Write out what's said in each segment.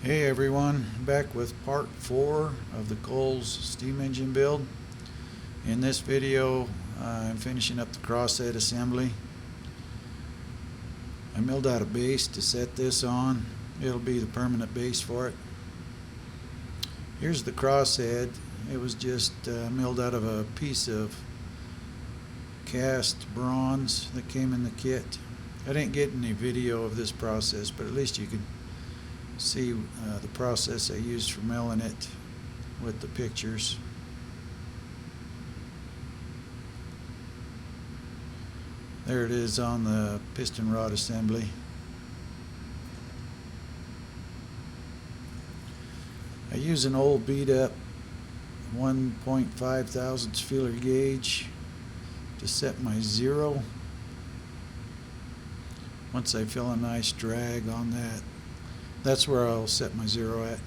Hey everyone, back with part 4 of the Coles steam engine build. In this video I'm finishing up the crosshead assembly. I milled out a base to set this on. It'll be the permanent base for it. Here's the crosshead. It was just milled out of a piece of cast bronze that came in the kit. I didn't get any video of this process, but at least you can see the process I used for milling it with the pictures. There it is on the piston rod assembly. I use an old beat up 1.5 thousandths feeler gauge to set my zero. Once I feel a nice drag on that, that's where I'll set my zero at.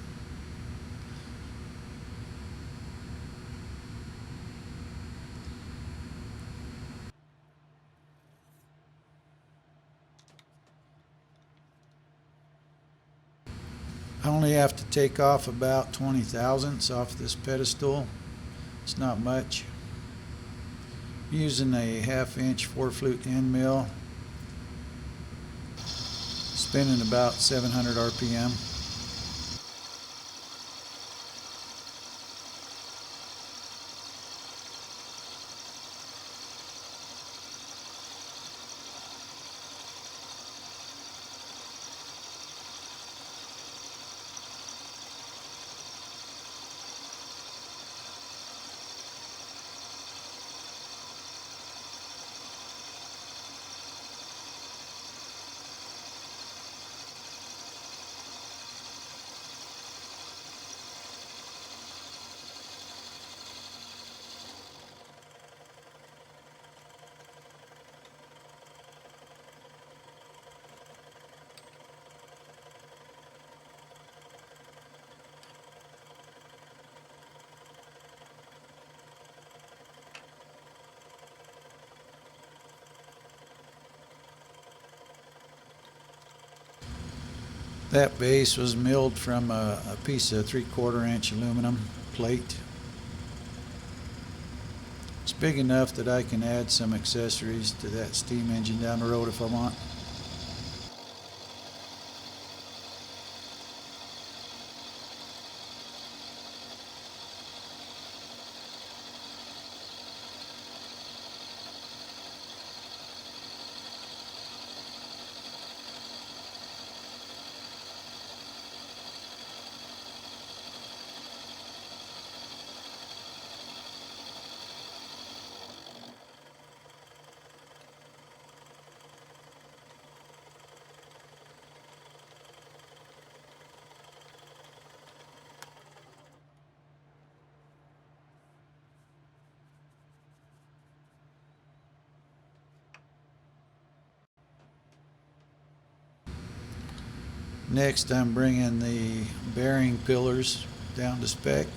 I only have to take off about 20 thousandths off this pedestal. It's not much. I'm using a 1/2 inch 4-flute end mill, spinning about 700 RPM. That base was milled from a piece of 3/4 inch aluminum plate. It's big enough that I can add some accessories to that steam engine down the road if I want. Next, I'm bringing the bearing pillars down to spec.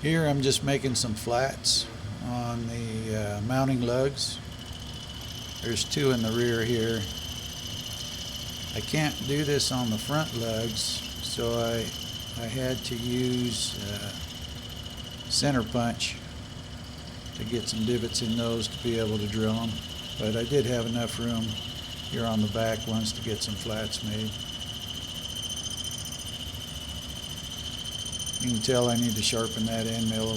Here I'm just making some flats on the mounting lugs. There's two in the rear here. I can't do this on the front lugs, so I had to use center punch to get some divots in those to be able to drill them. But I did have enough room here on the back ones to get some flats made. You can tell I need to sharpen that end mill.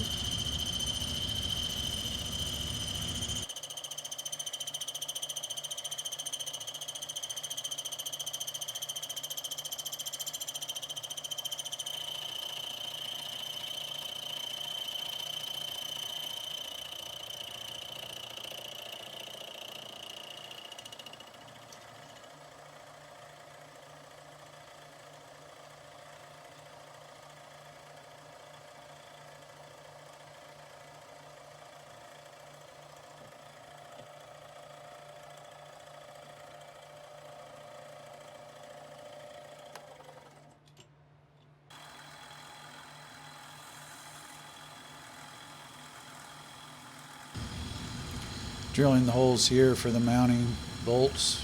Drilling the holes here for the mounting bolts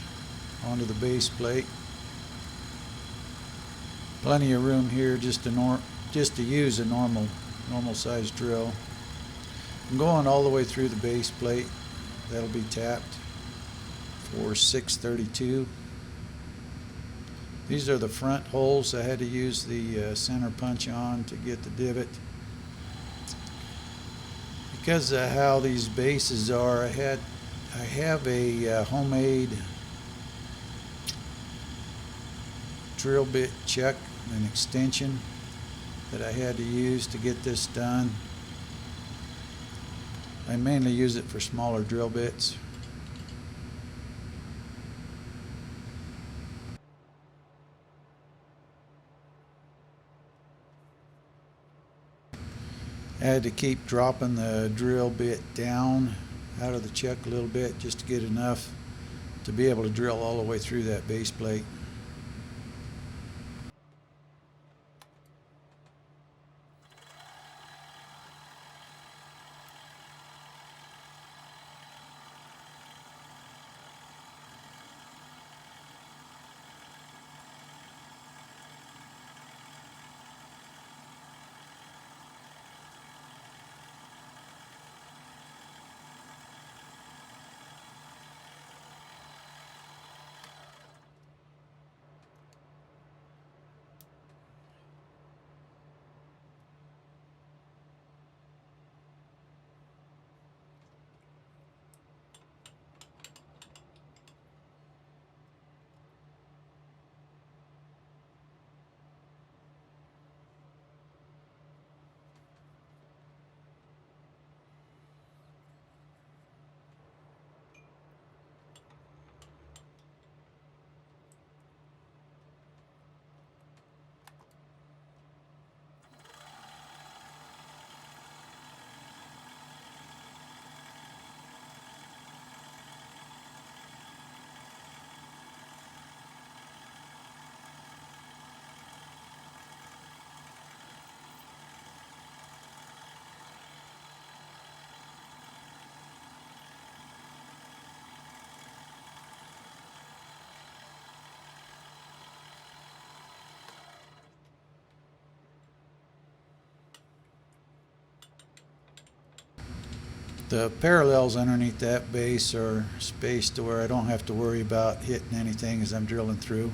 onto the base plate. Plenty of room here just to use a normal size drill. I'm going all the way through the base plate. That'll be tapped for 632. These are the front holes. I had to use the center punch on to get the divot. Because of how these bases are, I have a homemade drill bit chuck, an extension that I had to use to get this done. I mainly use it for smaller drill bits. I had to keep dropping the drill bit down out of the chuck a little bit just to get enough to be able to drill all the way through that base plate. The parallels underneath that base are spaced to where I don't have to worry about hitting anything as I'm drilling through.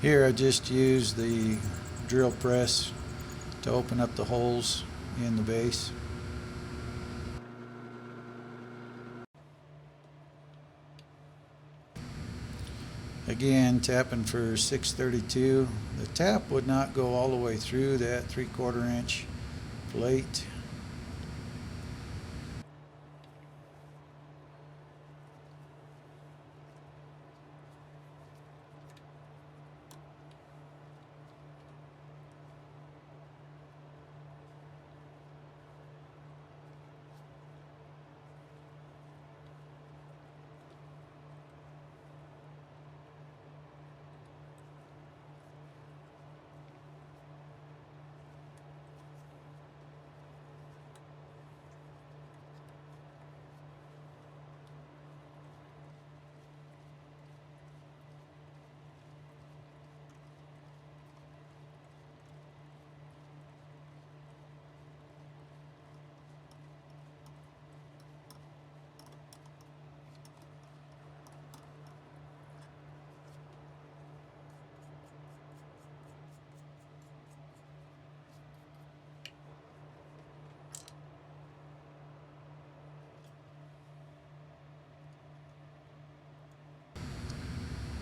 Here I just use the drill press to open up the holes in the base. Again, tapping for 632. The tap would not go all the way through that 3/4 inch plate.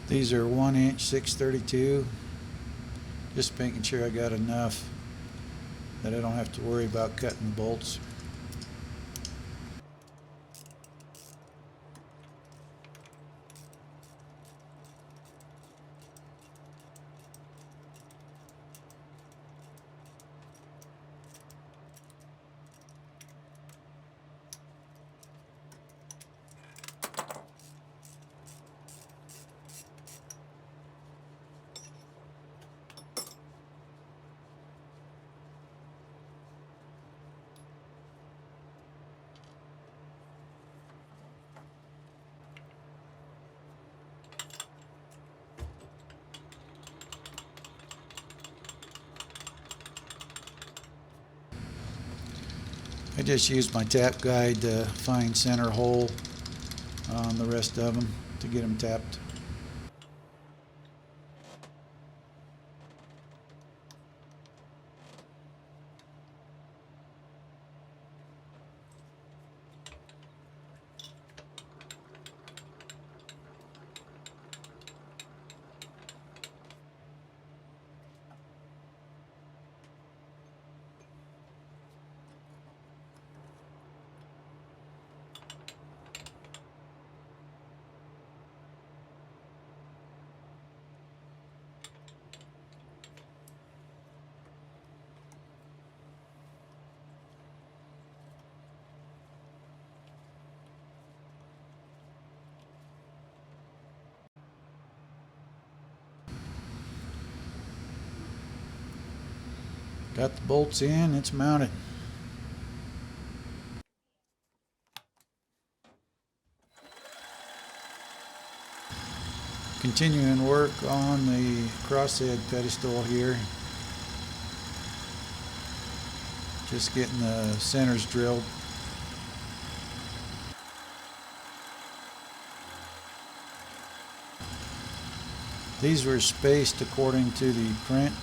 These are 1" 632. Just making sure I got enough that I don't have to worry about cutting the bolts. I just used my tap guide to find center hole on the rest of them to get them tapped. Got the bolts in, it's mounted. Continuing work on the crosshead pedestal here. Just getting the centers drilled. These were spaced according to the print.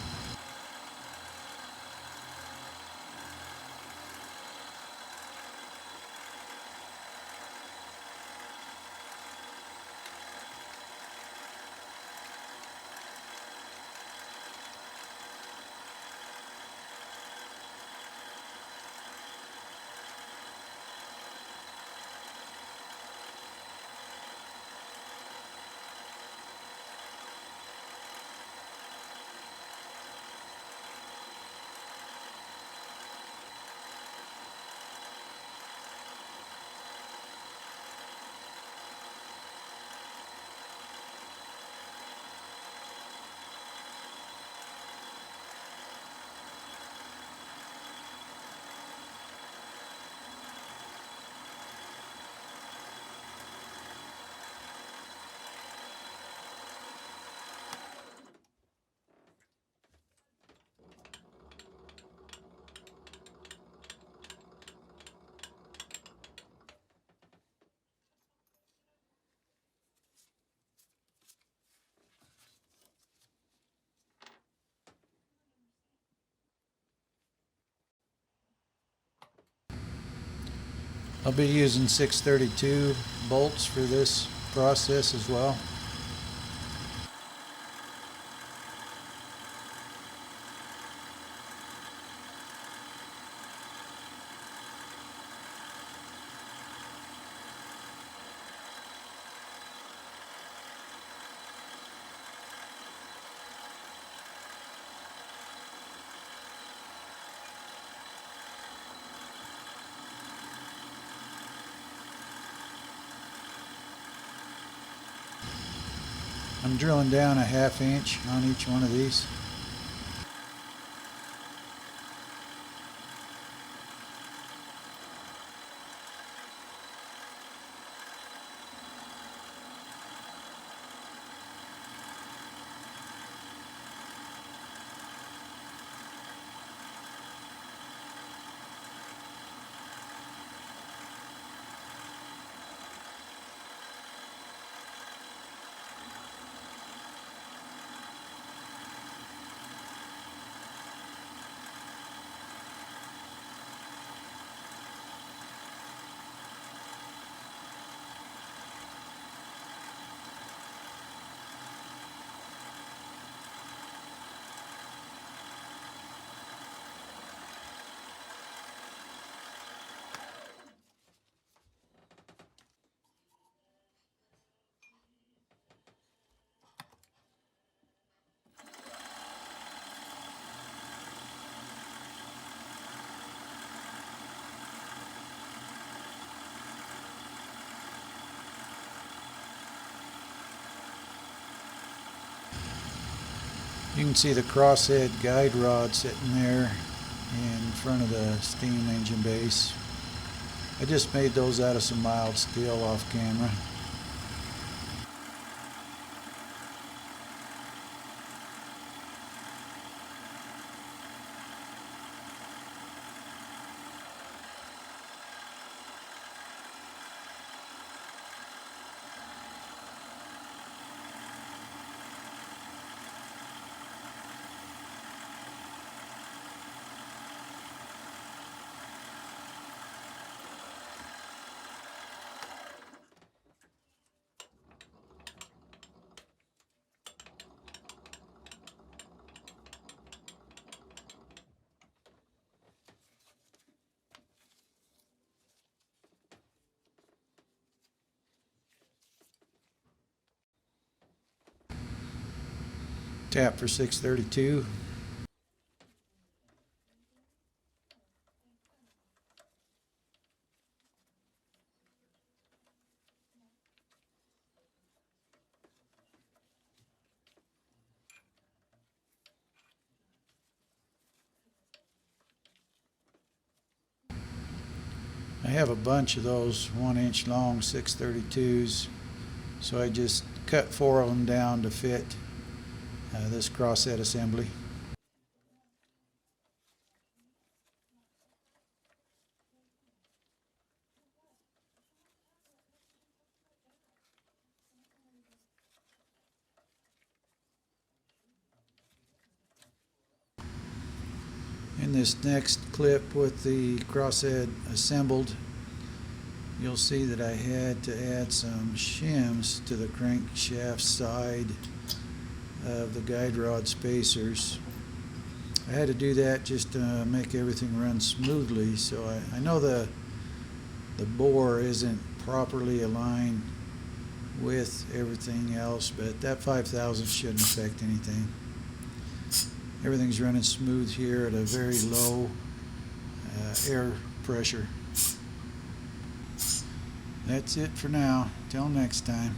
I'll be using 632 bolts for this process as well. I'm drilling down a 1/2 inch on each one of these. You can see the Crosshead guide rod sitting there in front of the steam engine base. I just made those out of some mild steel off camera. Tap for 632. I have a bunch of those 1-inch long 632s, so I just cut 4 of them down to fit this crosshead assembly. In this next clip with the crosshead assembled, you'll see that I had to add some shims to the crankshaft side of the guide rod spacers. I had to do that just to make everything run smoothly, so I know the bore isn't properly aligned with everything else, but that 5,000 shouldn't affect anything. Everything's running smooth here at a very low air pressure. That's it for now. Till next time.